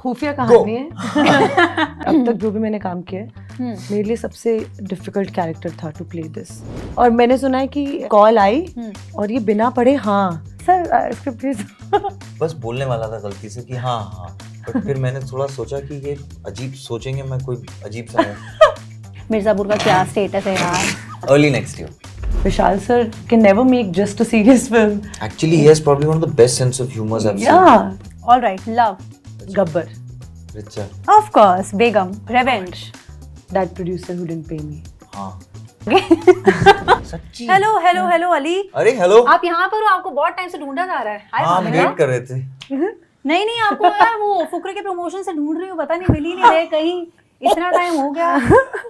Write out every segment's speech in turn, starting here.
खुफिया कहानी है। अब तक जो भी मैंने काम किया है मेरे लिए सबसे डिफिकल्ट कैरेक्टर था टू प्ले दिस। और मैंने सुना है कि कॉल आई और ये बिना पढ़े हाँ सर स्क्रिप्ट प्लीज बस बोलने वाला था गलती से कि हाँ हाँ, बट फिर मैंने थोड़ा सोचा कि ये अजीब सोचेंगे, मैं कोई अजीब सा हूँ। मिर्जापुर का क्या स्टेटस है यार? Early next year. Vishal sir can never make just a serious film. Actually, he has probably one of the best sense of humors I've Yeah. All right, love. Gabbar. seen. Richa. Of course, Begum. Revenge. That producer who didn't pay me. हाँ। सच्ची। Hello hello hello Ali. अरे hello. आप यहाँ पर हो, आपको बहुत time से ढूंढा जा रहा है। हाँ, हम वेट कर रहे थे। नहीं आपको यार वो फुकरे के प्रमोशन से ढूंढ रही हूँ, पता नहीं मिल ही नहीं रहे कहीं, इतना टाइम हो गया।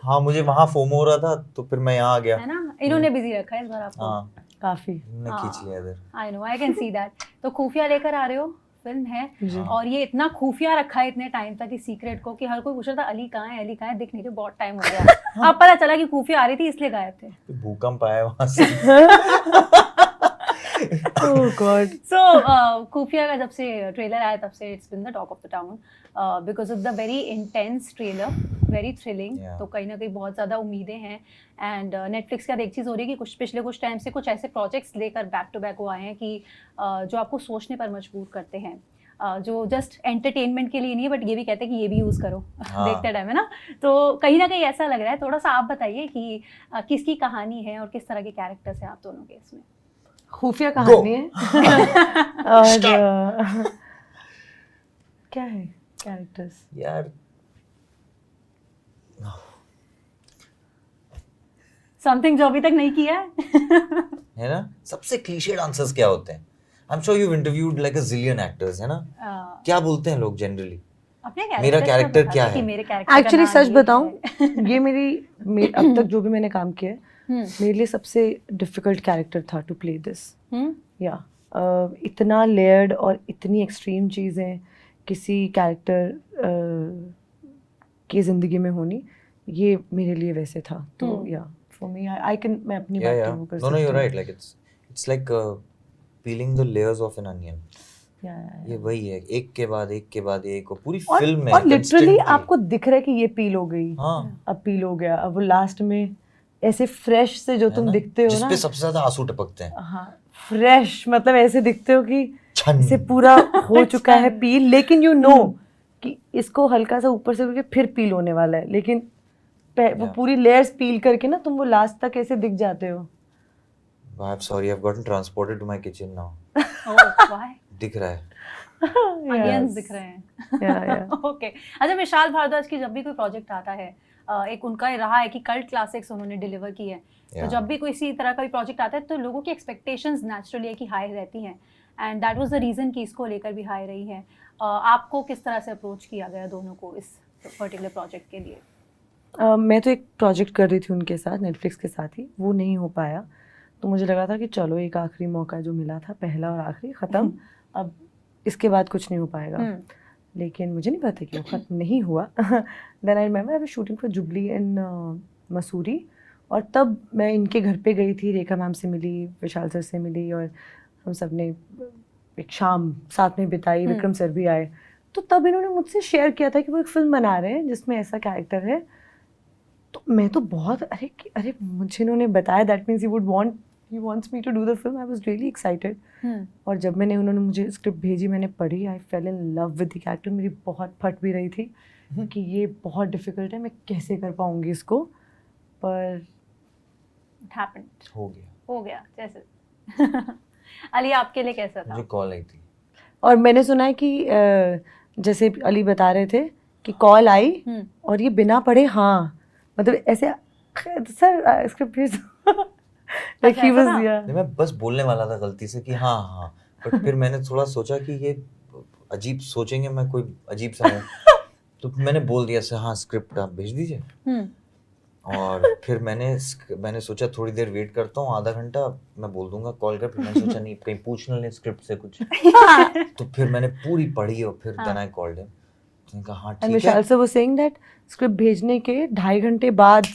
हाँ, मुझे वहाँ फोमो हो रहा था तो फिर मैं यहाँ आ गया। है ना, इन्होंने बिजी रखा है इस बार आपको। हाँ, काफी ने खींच लिया इधर। I know, I can see that. तो खुफिया लेकर आ रहे हो, फिल्म है और ये इतना खुफिया रखा है इतने टाइम तक इस सीक्रेट को कि हर कोई पूछ रहा था अली कहाँ है, अली कहाँ है, दिख नहीं रहे, बहुत टाइम हो गया। अब पता चला कि खुफिया आ रही थी इसलिए गायब थे। भूकंप आया वहाँ से। Oh God. So खुफिया का जब से ट्रेलर आया तब से it's been the talk of the town because of the very intense trailer, very thrilling. तो कहीं ना कहीं बहुत ज़्यादा उम्मीदें हैं एंड नेटफ्लिक्स का एक चीज़ हो रही है कि पिछले कुछ टाइम से कुछ ऐसे प्रोजेक्ट्स लेकर बैक टू बैक वो आए हैं कि जो आपको सोचने पर मजबूर करते हैं, जो जस्ट एंटरटेनमेंट के लिए नहीं है बट ये भी कहते हैं कि ये भी यूज़ करो देखते टाइम, है ना। तो कहीं ना कहीं ऐसा लग रहा है। थोड़ा सा आप बताइए कि किसकी कहानी है और किस तरह के कैरेक्टर्स हैं आप दोनों के इसमें। खुफिया कहानी है। और क्या है कैरेक्टर्स यार समथिंग जो अभी तक नहीं किया है ना। सबसे क्लीशेड आंसर्स क्या होते हैं? I am sure you interviewed like a zillion actors, है ना। क्या बोलते हैं लोग जनरली? मेरा कैरेक्टर क्या है? एक्चुअली सच बताऊं, ये मेरी अब तक जो भी मैंने काम किया है मेरे लिए सबसे डिफिकल्ट कैरेक्टर था टू प्ले दिस। या इतना लेयर्ड और इतनी एक्सट्रीम चीज़ें किसी कैरेक्टर की ज़िंदगी में होनी, ये मेरे लिए वैसे था। तो या फॉर मी आई कैन, मैं अपनी बात कर सकती हूँ। No you are right, like it's like peeling the layers of an onion. ये वही है, एक के बाद एक, और पूरी फिल्म में और लिटरली आपको दिख रहा है कि ये पील हो गई, हाँ, अब पील हो गया, अब वो लास्ट में ऐसे फ्रेश से जो तुम दिखते हो ना, जिसपे सबसे ज्यादा आंसू टपकते हैं। हाँ, फ्रेश मतलब ऐसे दिखते हो कि इसे पूरा हो चुका है पील, लेकिन यू नो कि इसको हल्का सा ऊपर से करके फिर पील होने वाला है, लेकिन वो पूरी लेयर्स पील करके ना तुम वो लास्ट तक ऐसे दिख जाते हो। I'm sorry, I've gotten transported to my kitchen now. why? दिख रहा है, अनियंस दिख रहे हैं। ओके। अच्छा, विशाल भारद्वाज की जब भी कोई प्रोजेक्ट आता है, एक उनका रहा है कि कल्ट क्लासिक्स उन्होंने डिलीवर की है, तो जब भी कोई इसी तरह का प्रोजेक्ट आता है तो लोगों की एक्सपेक्टेशंस नेचुरली है कि हाई रहती हैं, and that was the reason कि इसको लेकर भी हाई रही है। आपको किस तरह से अप्रोच किया गया दोनों को इस पर्टिकुलर प्रोजेक्ट के लिए? मैं तो एक प्रोजेक्ट कर रही थी उनके साथ, नेटफ्लिक्स के साथ ही, वो नहीं हो पाया, तो मुझे लगा था कि चलो एक आखिरी मौका जो मिला था, पहला और आखिरी, ख़त्म, अब इसके बाद कुछ नहीं हो पाएगा। लेकिन मुझे नहीं पता कि वो ख़त्म नहीं हुआ। Then I remember I was shooting for Jubilee in Mussoorie, और तब मैं इनके घर पे गई थी, रेखा मैम से मिली, विशाल सर से मिली, और हम सब ने एक शाम साथ में बिताई, विक्रम सर भी आए। तो तब इन्होंने मुझसे शेयर किया था कि वो एक फ़िल्म बना रहे हैं जिसमें ऐसा कैरेक्टर है। तो मैं तो बहुत अरे मुझे इन्होंने बताया that means he wants me to do the film. I was really excited. और जब उन्होंने मुझे स्क्रिप्ट भेजी, मैंने पढ़ी, I fell in love with the character. मेरी बहुत फट भी रही थी कि ये बहुत डिफिकल्ट है, मैं कैसे कर पाऊंगी इसको, पर It happened. हो गया जैसे। अली, आपके लिए कैसा था? मुझे कॉल आई थी, और मैंने सुना है कि जैसे अली बता रहे थे कि कॉल आई और ये बिना पढ़े हाँ, मतलब ऐसे सर स्क्रिप्ट भेज like he was, yeah. मैं बस बोलने वाला था गलती से कि हाँ हाँ, बट फिर मैंने थोड़ा सोचा कि ये अजीब सोचेंगे, मैं कोई अजीब सा हूँ, तो मैंने बोल दिया सर हाँ स्क्रिप्ट आप भेज दीजिए। और फिर मैंने सोचा थोड़ी देर वेट करता हूँ, आधा घंटा, मैं बोल दूंगा कॉल कर। फिर मैंने सोचा नहीं, कहीं पूछ ना ले स्क्रिप्ट से कुछ। तो फिर मैंने पूरी पढ़ी और फिर देन आई कॉल्ड हिम, तो कहा हाँ ठीक है। Vishal sir was saying that script भेजने के 2.5 घंटे बाद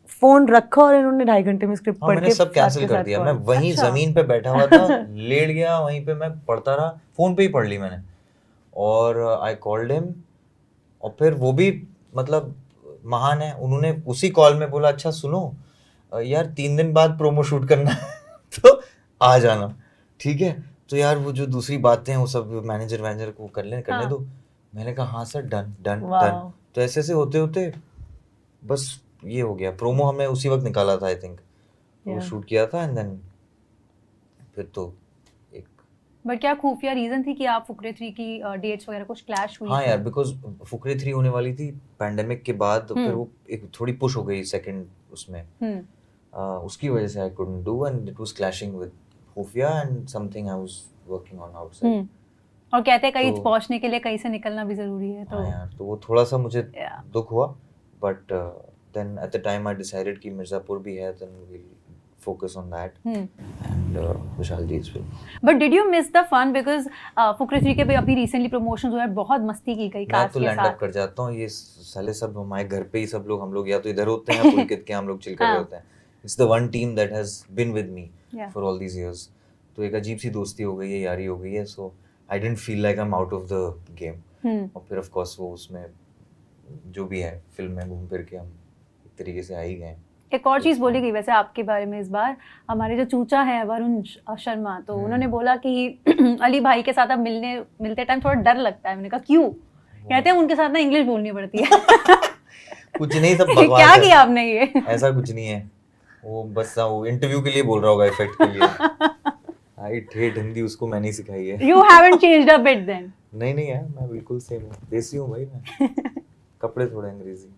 फोन रखा और इन्होंने 2.5 घंटे में स्क्रिप्ट पढ़ के मैंने सब कैंसिल कर दिया। मैं वहीं जमीन पे बैठा हुआ था, लेट गया, वहीं पे मैं पढ़ता रहा, फोन पे ही पढ़ ली मैंने। और आई कॉल्ड हिम, और फिर वो भी मतलब महान है, उन्होंने उसी कॉल में बोला अच्छा सुनो यार 3 दिन बाद प्रोमो शूट करना है तो आ जाना, ठीक है। तो यार वो जो दूसरी बातें हैं वो सब मैनेजर को करने हाँ। दो। मैंने कहा हाँ sir, done done Wow. Done. तो ऐसे ऐसे होते होते बस ये हो गया। प्रोमो हमने उसी वक्त निकाला था आई थिंक, वो Yeah. शूट किया था एंड देन फिर तो एक बट क्या खुफिया रीजन थी कि आप फुकरे 3 की डेट्स वगैरह कुछ क्लैश हुई हाँ थी? यार, बिकॉज फुकरे 3 होने वाली थी पैंडेमिक के बाद, तो फिर हम्म। वो एक थोड़ी पुश हो गई सेकंड उसमें, उसकी वजह से I couldn't do and it was clashing with Khufiya and something I was working on outside. और कहते हैं कहीं तो- पहुंचने के लिए कहीं से निकलना भी जरूरी है, तो हाँ यार, तो वो थोड़ा सा मुझे Yeah. दुख हुआ, but then at the time I decided कि मिर्जापुर भी है, then we will focus on that and Vishal जी's film। But did you miss the fun because Fukrey 3 के भी अभी रिसेंटली प्रमोशंस हुए हैं, बहुत मस्ती की गई मैं कास्ट तो के लैंड अप साथ। कर जाता हूँ, ये साले सब हमारे घर पे ही सब लोग, हम लोग या तो इधर होते हैं पुलकित के, हम लोग चिल कर रहे हाँ। होते हैं। It's the one team that has been with me Yeah. For all these years. तो एक अजीब सी दोस्ती हो गई है, यारी हो गई है, so I didn't feel like I am out of the game. और फिर ऑफ कोर्स वो उसमें जो भी है फिल्म में घूम फिर के हम एक तरीके से आ ही गए। एक और चीज बोली गई वैसे आपके बारे में इस बार, हमारे जो चूचा है वरुण शर्मा, तो उन्होंने बोला कि अली भाई के साथ अब मिलते टाइम थोड़ा डर लगता है। मैंने कहा क्यों? कहते हैं उनके साथ ना इंग्लिश बोलनी पड़ती है। कुछ नहीं, सब बकवास क्या है। किया आपने ये? ऐसा कुछ नहीं है, वो बस वो इंटरव्यू के लिए बोल रहा होगा, इफेक्ट के लिए। आई हेट हिंदी, उसको मैंने ही सिखाई है। You haven't changed a bit then. नहीं यार, मैं बिल्कुल सेम हूँ, देसी हूँ भाई मैं। कपड़े थोड़े अंग्रेजी।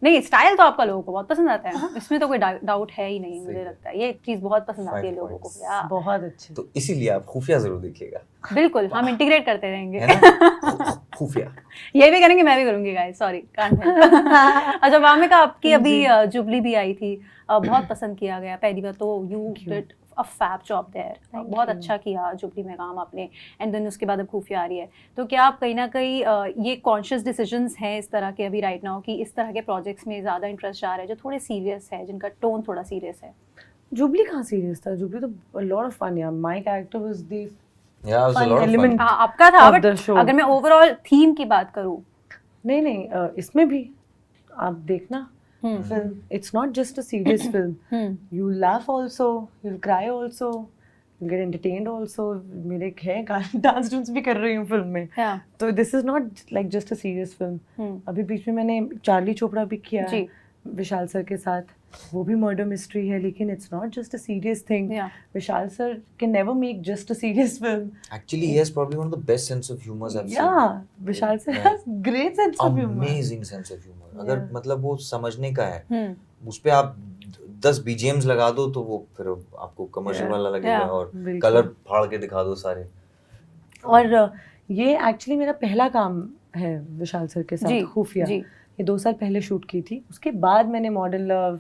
नहीं, स्टाइल तो आपका लोगों को बहुत पसंद आता है, इसमें तो कोई डाउट है ही नहीं। सही मुझे है। लगता है ये चीज बहुत पसंद आती है 5 लोगों को। points। या बहुत अच्छे। तो इसीलिए आप खुफिया जरूर देखिएगा, बिल्कुल, हम इंटीग्रेट करते रहेंगे। है ना? खुफिया। ये भी करेंगे, मैं भी करूंगी गाइस, सॉरी कांट हेल्प। अच्छा वामिका, आपकी अभी जुबली भी आई थी, बहुत पसंद किया गया पहली बार तो। You did a fab job there, बहुत you. अच्छा किया जुबली में काम आपने। एंड देन उसके बाद अब खुफिया आ रही है, तो क्या आप कहीं ना कहीं ये कॉन्शियस डिसीजंस हैं इस तरह के अभी राइट नाउ कि इस तरह के प्रोजेक्ट्स में ज़्यादा इंटरेस्ट जा रहा है जो थोड़े सीरियस है, जिनका टोन थोड़ा सीरियस है? जुबली कहाँ सीरियस था? जुबली तो a lot of fun यार. My character was the Yeah, it was a Fun lot of element. fun. हाँ, आपका था, Of the बट show. अगर मैं ओवरऑल थीम की बात करूँ। नहीं इसमें भी आप देखना film. It's not just a serious film. You laugh also, you'll cry also, you'll get entertained also. मेरे है डांस भी कर रही हूँ फिल्म में, तो this is not like just a serious film. अभी बीच में मैंने चार्ली चोपड़ा भी किया है विशाल सर के साथ, वो भी मर्डर मिस्ट्री है, लेकिन it's not just a serious thing. Vishal sir can never make just a serious film. Actually, he has probably one of the best sense of humors I've seen. Yeah, Vishal sir Yeah. has great sense of humor. Amazing sense of humor. अगर Yeah. मतलब वो समझने का है, उस पे आप 10 BGMs लगा दो तो वो फिर आपको कमर्शियल Yeah. वाला लगेगा, Yeah. और बिल्कुल. कलर फाड़ के दिखा दो सारे। और ये एक्चुअली मेरा पहला काम है विशाल सर के साथ, खुफिया. ये 2 साल पहले शूट की थी. उसके बाद मैंने मॉडर्न लव,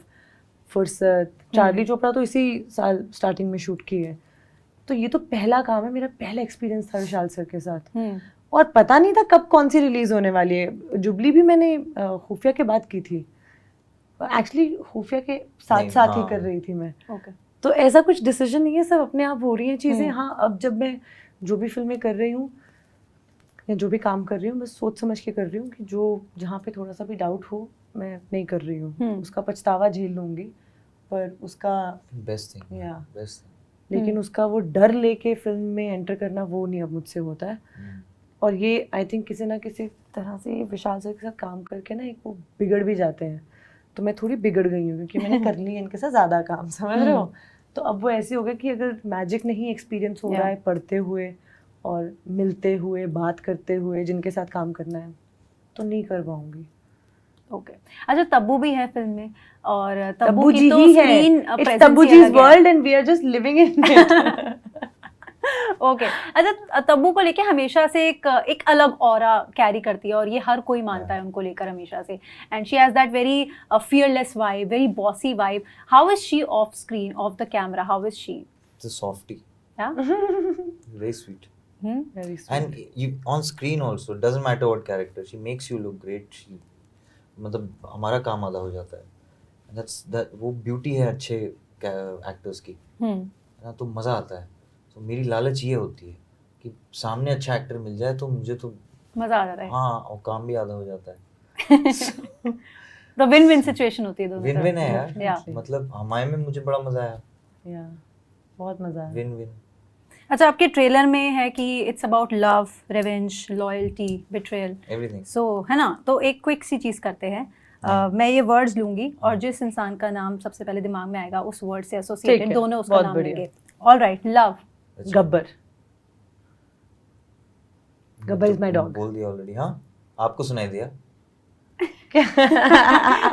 फुर्सत, चार्ली चोपड़ा तो इसी साल स्टार्टिंग में शूट की है. तो ये तो पहला काम है, मेरा पहला एक्सपीरियंस था विशाल सर के साथ. और पता नहीं था कब कौन सी रिलीज होने वाली है. जुबली भी मैंने खुफिया के बाद की थी. एक्चुअली खुफिया के साथ साथ ही कर रही थी मैं. तो ऐसा कुछ डिसीजन नहीं है, सब अपने आप हो रही हैं चीज़ें. हाँ, अब जब मैं जो भी फिल्में कर रही हूँ या जो भी काम कर रही हूँ, बस सोच समझ के कर रही हूँ कि जो जहाँ पे थोड़ा सा भी डाउट हो मैं नहीं कर रही हूँ. उसका पछतावा झेल लूँगी, पर उसका बेस्ट थिंग, Yeah. बेस्ट। लेकिन उसका वो डर लेके फिल्म में एंटर करना वो नहीं अब मुझसे होता है. और ये आई थिंक किसी ना किसी तरह से विशाल सर के साथ काम करके ना एक वो बिगड़ भी जाते हैं. तो मैं थोड़ी बिगड़ गई हूँ क्योंकि मैंने कर ली इनके साथ ज़्यादा काम, समझ रहे हो. तो अब वो ऐसे हो गया कि अगर मैजिक नहीं एक्सपीरियंस हो रहा है पढ़ते हुए और मिलते हुए, बात करते हुए, जिनके साथ काम करना है, तो नहीं कर पाऊंगी. ओके. अच्छा, तब्बू भी है फिल्म में, और तब्बू की जी तो ही स्क्रीन है. प्रेजेंस It's तब्बू जी's world and we are just living in it. Okay. अच्छा, तब्बू को लेके हमेशा से एक अलग ऑरा कैरी करती है, और ये हर कोई मानता है उनको लेकर हमेशा से. And she has that very fearless vibe, very bossy vibe. How is she of screen, of the camera? How is she? It's a softie, या very sweet. Very sweet. And you on screen also, it doesn't matter what character, she makes you look great. She मतलब हमारा काम आधा हो जाता है. That वो beauty है अच्छे एक्टर्स की, है ना, तो मज़ा आता है. तो मेरी लालच ये होती है कि सामने अच्छा एक्टर मिल जाए तो मुझे तो मजा आ जाता है। हाँ, और काम भी आधा हो जाता है। तो विन विन सिचुएशन होती है दोनों विन विन है यार, Definitely. मतलब हमारे में मुझे बड़ा मजा आया। या बहुत मजा आया। Win win. अच्छा, आपके ट्रेलर में है कि it's about love, revenge, loyalty, betrayal, everything. So है ना। तो एक क्विक सी चीज करते हैं, मैं ये वर्ड्स लूंगी और जिस इंसान का नाम सबसे पहले दिमाग में आएगा उस वर्ड से ठीक एसोसिएटेड है, दोनों उसका बहुत नाम बढ़िया। लेंगे। Alright, love. Gabbar. Gabbar is my dog. बोल दिया ऑलरेडी। हाँ, आपको सुनाई दिया।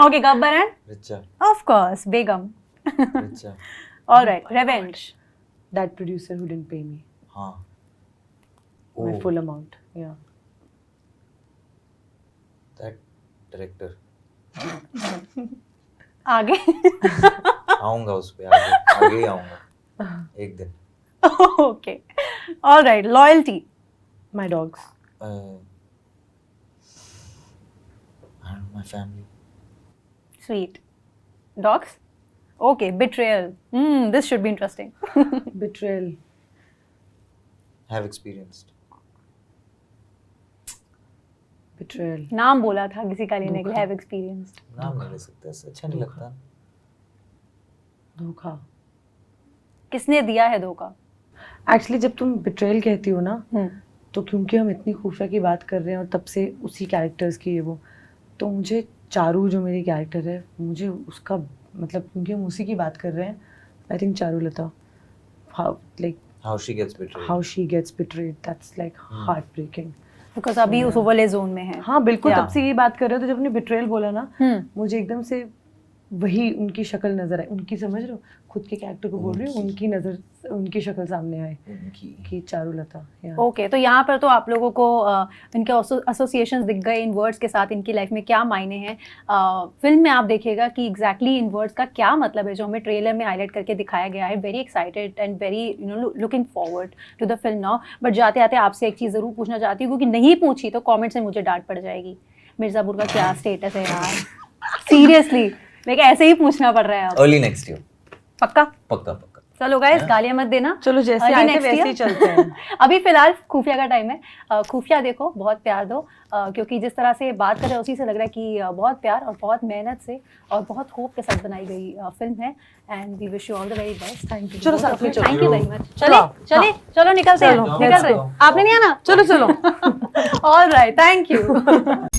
Okay, Gabbar and Richa. Of course Begum. Richa. Alright, revenge. That producer who didn't pay me हाँ। my Oh, full amount. Yeah. that director। आगे। आऊंगा उस पे, आगे ही आऊंगा एक दिन। Okay, alright, loyalty. My dogs. My family। Sweet. Dogs? Okay, betrayal. This should be interesting. Betrayal. Have experienced। Betrayal. नाम बोला था किसी का लेने के लिए, have experienced. नाम नहीं ले सकते, ऐसे अच्छा नहीं लगता। धोखा। किसने दिया है धोखा? एक्चुअली जब तुम बिट्रेयल कहती हो ना, तो क्योंकि हम इतनी खुफिया की बात कर रहे हैं और तब से उसी कैरेक्टर्स की है वो, तो मुझे चारू जो मेरी कैरेक्टर है, मुझे उसका मतलब क्योंकि हम उसी की बात कर रहे हैं, I think Charulata, How she gets betrayed। how she gets betrayed, that's like heartbreaking. Because अभी उस ओवरले जोन में है. हाँ बिल्कुल, Yeah. तब से ये बात कर रहे हो तो जब अपने बिट्रेयल बोला ना, मुझे एकदम से वही उनकी शक्ल नजर आई, उनकी, समझ रहे हो, खुद के कैरेक्टर को बोल रही हूँ, उनकी नजर, उनकी शक्ल सामने आई कि चारुलता। ओके, तो यहाँ पर तो आप लोगों को इनके एसोसिएशंस दिख गए इन वर्ड्स के साथ, इनकी लाइफ में क्या मायने हैं। फिल्म में आप देखिएगा कि एग्जैक्टली इन वर्ड्स का क्या मतलब है जो हमें ट्रेलर में हाईलाइट करके दिखाया गया है। Very excited and very looking forward to the film now. But जाते आते आपसे एक चीज़ ज़रूर पूछना चाहती हूँ, क्योंकि नहीं पूछी तो कॉमेंट्स में मुझे डांट पड़ जाएगी। मिर्ज़ापुर का क्या स्टेटस है यार, सीरियसली, लेकिन ऐसे ही पूछना पड़ रहा है अब। Early next year. पक्का पक्का पक्का। चलो गाइस, गालियां मत देना। चलो जैसे Early आए थे next वैसे year। ही चलते हैं। अभी फिलहाल खुफिया का टाइम है, खुफिया देखो, बहुत प्यार दो, क्योंकि जिस तरह से बात कर रहे हैं उसी से लग रहा है कि बहुत प्यार और बहुत मेहनत से और बहुत होप के साथ बनाई गई फिल्म है। And we wish you all the very best. Thank you. चलो साथ में चलो। Thank you very much. चलो निकलते हैं। चलो, निकल रहे हैं। आपने नहीं आना? चलो ऑल राइट, थैंक यू।